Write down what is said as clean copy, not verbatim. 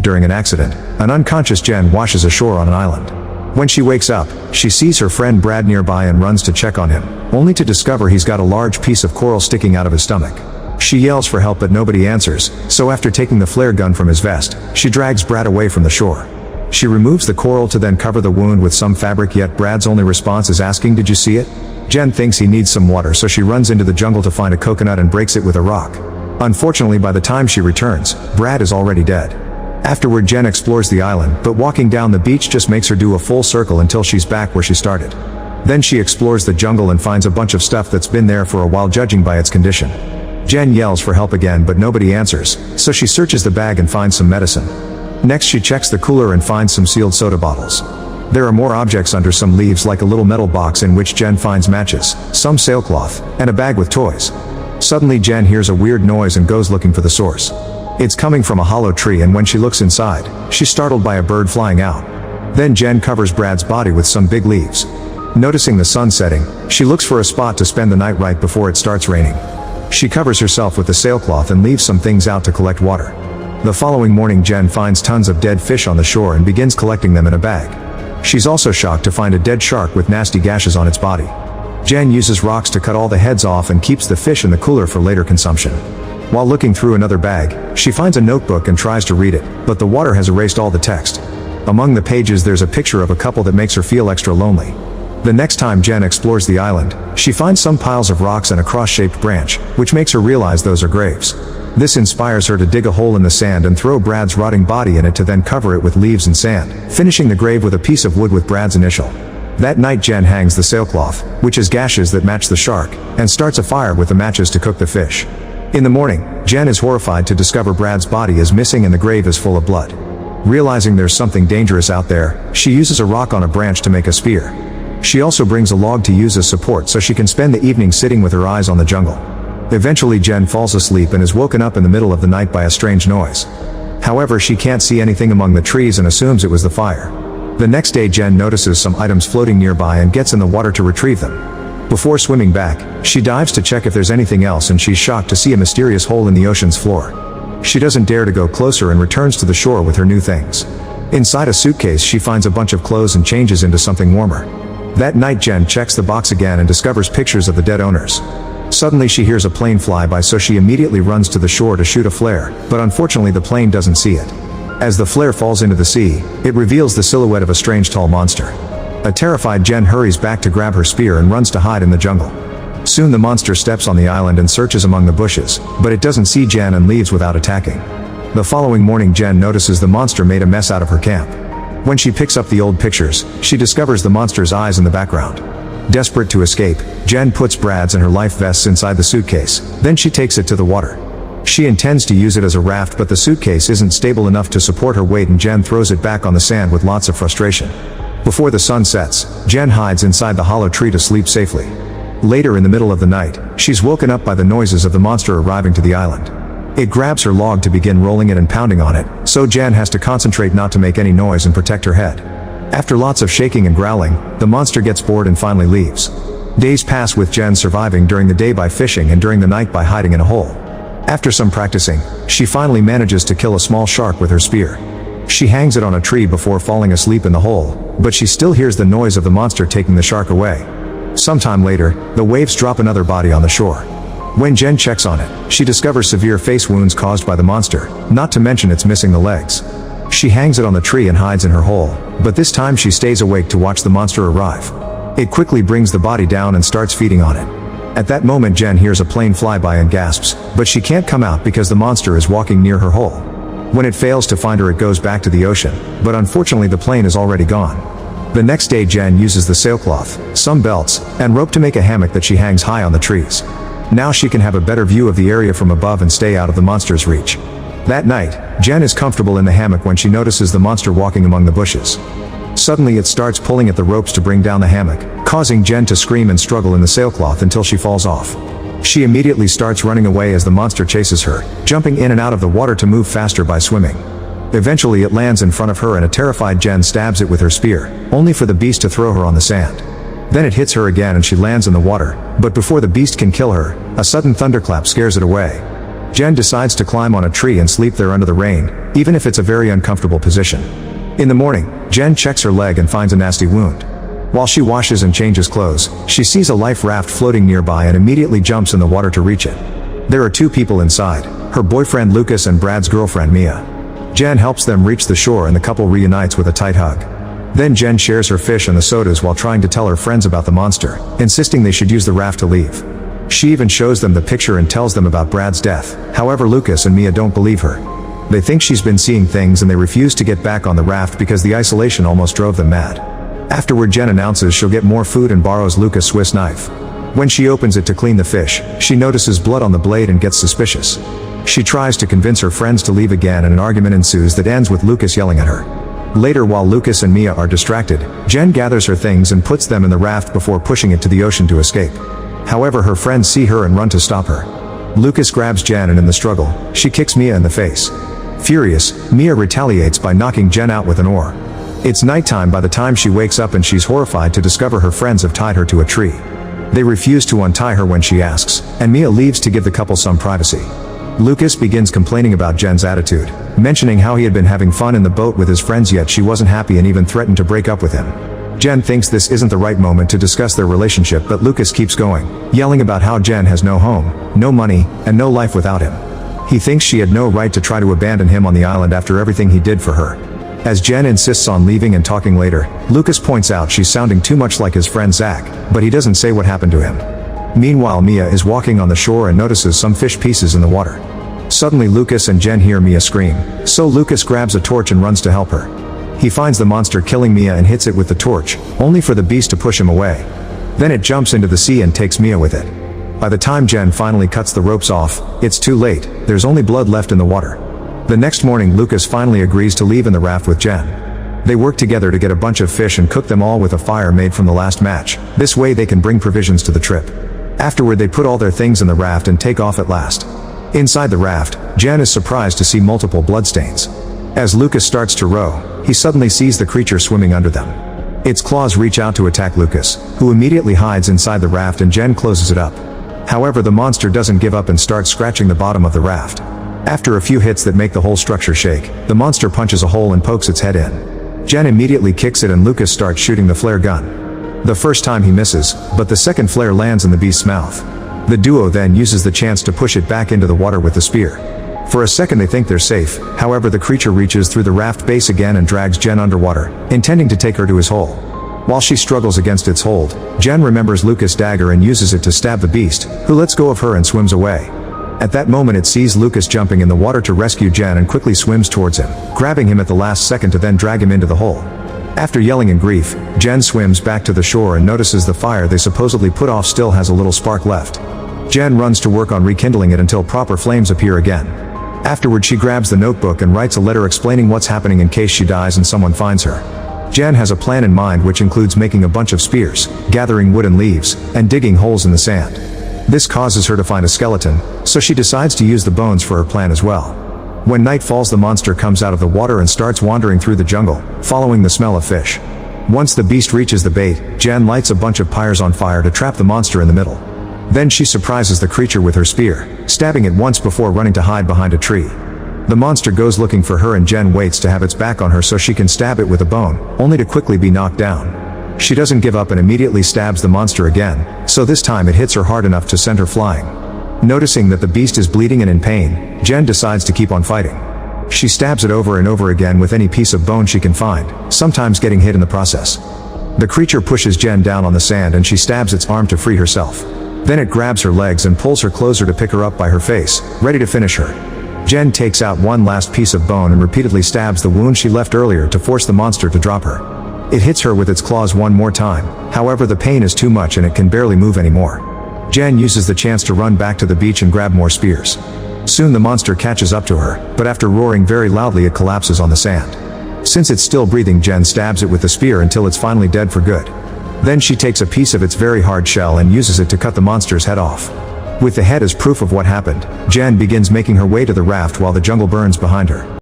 During an accident, an unconscious Jen washes ashore on an island. When she wakes up, she sees her friend Brad nearby and runs to check on him, only to discover he's got a large piece of coral sticking out of his stomach. She yells for help but nobody answers, so after taking the flare gun from his vest, she drags Brad away from the shore. She removes the coral to then cover the wound with some fabric, yet Brad's only response is asking, "Did you see it?" Jen thinks he needs some water, so she runs into the jungle to find a coconut and breaks it with a rock. Unfortunately, by the time she returns, Brad is already dead. Afterward, Jen explores the island, but walking down the beach just makes her do a full circle until she's back where she started. Then she explores the jungle and finds a bunch of stuff that's been there for a while, judging by its condition. Jen yells for help again but nobody answers, so she searches the bag and finds some medicine. Next she checks the cooler and finds some sealed soda bottles. There are more objects under some leaves, like a little metal box in which Jen finds matches, some sailcloth, and a bag with toys. Suddenly Jen hears a weird noise and goes looking for the source. It's coming from a hollow tree, and when she looks inside, she's startled by a bird flying out. Then Jen covers Brad's body with some big leaves. Noticing the sun setting, she looks for a spot to spend the night right before it starts raining. She covers herself with the sailcloth and leaves some things out to collect water. The following morning Jen finds tons of dead fish on the shore and begins collecting them in a bag. She's also shocked to find a dead shark with nasty gashes on its body. Jen uses rocks to cut all the heads off and keeps the fish in the cooler for later consumption. While looking through another bag, she finds a notebook and tries to read it, but the water has erased all the text. Among the pages there's a picture of a couple that makes her feel extra lonely. The next time Jen explores the island, she finds some piles of rocks and a cross-shaped branch, which makes her realize those are graves. This inspires her to dig a hole in the sand and throw Brad's rotting body in it to then cover it with leaves and sand, finishing the grave with a piece of wood with Brad's initial. That night Jen hangs the sailcloth, which has gashes that match the shark, and starts a fire with the matches to cook the fish. In the morning, Jen is horrified to discover Brad's body is missing and the grave is full of blood. Realizing there's something dangerous out there, she uses a rock on a branch to make a spear. She also brings a log to use as support so she can spend the evening sitting with her eyes on the jungle. Eventually Jen falls asleep and is woken up in the middle of the night by a strange noise. However, she can't see anything among the trees and assumes it was the fire. The next day Jen notices some items floating nearby and gets in the water to retrieve them. Before swimming back, she dives to check if there's anything else, and she's shocked to see a mysterious hole in the ocean's floor. She doesn't dare to go closer and returns to the shore with her new things. Inside a suitcase she finds a bunch of clothes and changes into something warmer. That night Jen checks the box again and discovers pictures of the dead owners. Suddenly she hears a plane fly by, so she immediately runs to the shore to shoot a flare, but unfortunately the plane doesn't see it. As the flare falls into the sea, it reveals the silhouette of a strange tall monster. A terrified Jen hurries back to grab her spear and runs to hide in the jungle. Soon the monster steps on the island and searches among the bushes, but it doesn't see Jen and leaves without attacking. The following morning Jen notices the monster made a mess out of her camp. When she picks up the old pictures, she discovers the monster's eyes in the background. Desperate to escape, Jen puts Brad's and her life vests inside the suitcase, then she takes it to the water. She intends to use it as a raft, but the suitcase isn't stable enough to support her weight and Jen throws it back on the sand with lots of frustration. Before the sun sets, Jen hides inside the hollow tree to sleep safely. Later in the middle of the night, she's woken up by the noises of the monster arriving to the island. It grabs her log to begin rolling it and pounding on it, so Jen has to concentrate not to make any noise and protect her head. After lots of shaking and growling, the monster gets bored and finally leaves. Days pass with Jen surviving during the day by fishing and during the night by hiding in a hole. After some practicing, she finally manages to kill a small shark with her spear. She hangs it on a tree before falling asleep in the hole, but she still hears the noise of the monster taking the shark away. Sometime later, the waves drop another body on the shore. When Jen checks on it, she discovers severe face wounds caused by the monster, not to mention it's missing the legs. She hangs it on the tree and hides in her hole, but this time she stays awake to watch the monster arrive. It quickly brings the body down and starts feeding on it. At that moment Jen hears a plane fly by and gasps, but she can't come out because the monster is walking near her hole. When it fails to find her, it goes back to the ocean, but unfortunately the plane is already gone. The next day Jen uses the sailcloth, some belts, and rope to make a hammock that she hangs high on the trees. Now she can have a better view of the area from above and stay out of the monster's reach. That night, Jen is comfortable in the hammock when she notices the monster walking among the bushes. Suddenly it starts pulling at the ropes to bring down the hammock, causing Jen to scream and struggle in the sailcloth until she falls off. She immediately starts running away as the monster chases her, jumping in and out of the water to move faster by swimming. Eventually it lands in front of her and a terrified Jen stabs it with her spear, only for the beast to throw her on the sand. Then it hits her again and she lands in the water, but before the beast can kill her, a sudden thunderclap scares it away. Jen decides to climb on a tree and sleep there under the rain, even if it's a very uncomfortable position. In the morning, Jen checks her leg and finds a nasty wound. While she washes and changes clothes, she sees a life raft floating nearby and immediately jumps in the water to reach it. There are two people inside, her boyfriend Lucas and Brad's girlfriend Mia. Jen helps them reach the shore and the couple reunites with a tight hug. Then Jen shares her fish and the sodas while trying to tell her friends about the monster, insisting they should use the raft to leave. She even shows them the picture and tells them about Brad's death. However, Lucas and Mia don't believe her. They think she's been seeing things and they refuse to get back on the raft because the isolation almost drove them mad. Afterward, Jen announces she'll get more food and borrows Lucas' Swiss knife. When she opens it to clean the fish, she notices blood on the blade and gets suspicious. She tries to convince her friends to leave again and an argument ensues that ends with Lucas yelling at her. Later, while Lucas and Mia are distracted, Jen gathers her things and puts them in the raft before pushing it to the ocean to escape. However, her friends see her and run to stop her. Lucas grabs Jen and in the struggle, she kicks Mia in the face. Furious, Mia retaliates by knocking Jen out with an oar. It's nighttime by the time she wakes up and she's horrified to discover her friends have tied her to a tree. They refuse to untie her when she asks, and Mia leaves to give the couple some privacy. Lucas begins complaining about Jen's attitude, mentioning how he had been having fun in the boat with his friends yet she wasn't happy and even threatened to break up with him. Jen thinks this isn't the right moment to discuss their relationship, but Lucas keeps going, yelling about how Jen has no home, no money, and no life without him. He thinks she had no right to try to abandon him on the island after everything he did for her. As Jen insists on leaving and talking later, Lucas points out she's sounding too much like his friend Zach, but he doesn't say what happened to him. Meanwhile, Mia is walking on the shore and notices some fish pieces in the water. Suddenly Lucas and Jen hear Mia scream, so Lucas grabs a torch and runs to help her. He finds the monster killing Mia and hits it with the torch, only for the beast to push him away. Then it jumps into the sea and takes Mia with it. By the time Jen finally cuts the ropes off, it's too late, there's only blood left in the water. The next morning Lucas finally agrees to leave in the raft with Jen. They work together to get a bunch of fish and cook them all with a fire made from the last match. This way they can bring provisions to the trip. Afterward they put all their things in the raft and take off at last. Inside the raft, Jen is surprised to see multiple bloodstains. As Lucas starts to row, he suddenly sees the creature swimming under them. Its claws reach out to attack Lucas, who immediately hides inside the raft and Jen closes it up. However, the monster doesn't give up and starts scratching the bottom of the raft. After a few hits that make the whole structure shake, the monster punches a hole and pokes its head in. Jen immediately kicks it and Lucas starts shooting the flare gun. The first time he misses, but the second flare lands in the beast's mouth. The duo then uses the chance to push it back into the water with the spear. For a second they think they're safe, however the creature reaches through the raft base again and drags Jen underwater, intending to take her to his hole. While she struggles against its hold, Jen remembers Lucas' dagger and uses it to stab the beast, who lets go of her and swims away. At that moment it sees Lucas jumping in the water to rescue Jen and quickly swims towards him, grabbing him at the last second to then drag him into the hole. After yelling in grief, Jen swims back to the shore and notices the fire they supposedly put off still has a little spark left. Jen runs to work on rekindling it until proper flames appear again. Afterward she grabs the notebook and writes a letter explaining what's happening in case she dies and someone finds her. Jen has a plan in mind which includes making a bunch of spears, gathering wood and leaves, and digging holes in the sand. This causes her to find a skeleton, so she decides to use the bones for her plan as well. When night falls the monster comes out of the water and starts wandering through the jungle, following the smell of fish. Once the beast reaches the bait, Jen lights a bunch of pyres on fire to trap the monster in the middle. Then she surprises the creature with her spear, stabbing it once before running to hide behind a tree. The monster goes looking for her and Jen waits to have its back on her so she can stab it with a bone, only to quickly be knocked down. She doesn't give up and immediately stabs the monster again, so this time it hits her hard enough to send her flying. Noticing that the beast is bleeding and in pain, Jen decides to keep on fighting. She stabs it over and over again with any piece of bone she can find, sometimes getting hit in the process. The creature pushes Jen down on the sand and she stabs its arm to free herself. Then it grabs her legs and pulls her closer to pick her up by her face, ready to finish her. Jen takes out one last piece of bone and repeatedly stabs the wound she left earlier to force the monster to drop her. It hits her with its claws one more time, however the pain is too much and it can barely move anymore. Jen uses the chance to run back to the beach and grab more spears. Soon the monster catches up to her, but after roaring very loudly it collapses on the sand. Since it's still breathing, Jen stabs it with the spear until it's finally dead for good. Then she takes a piece of its very hard shell and uses it to cut the monster's head off. With the head as proof of what happened, Jen begins making her way to the raft while the jungle burns behind her.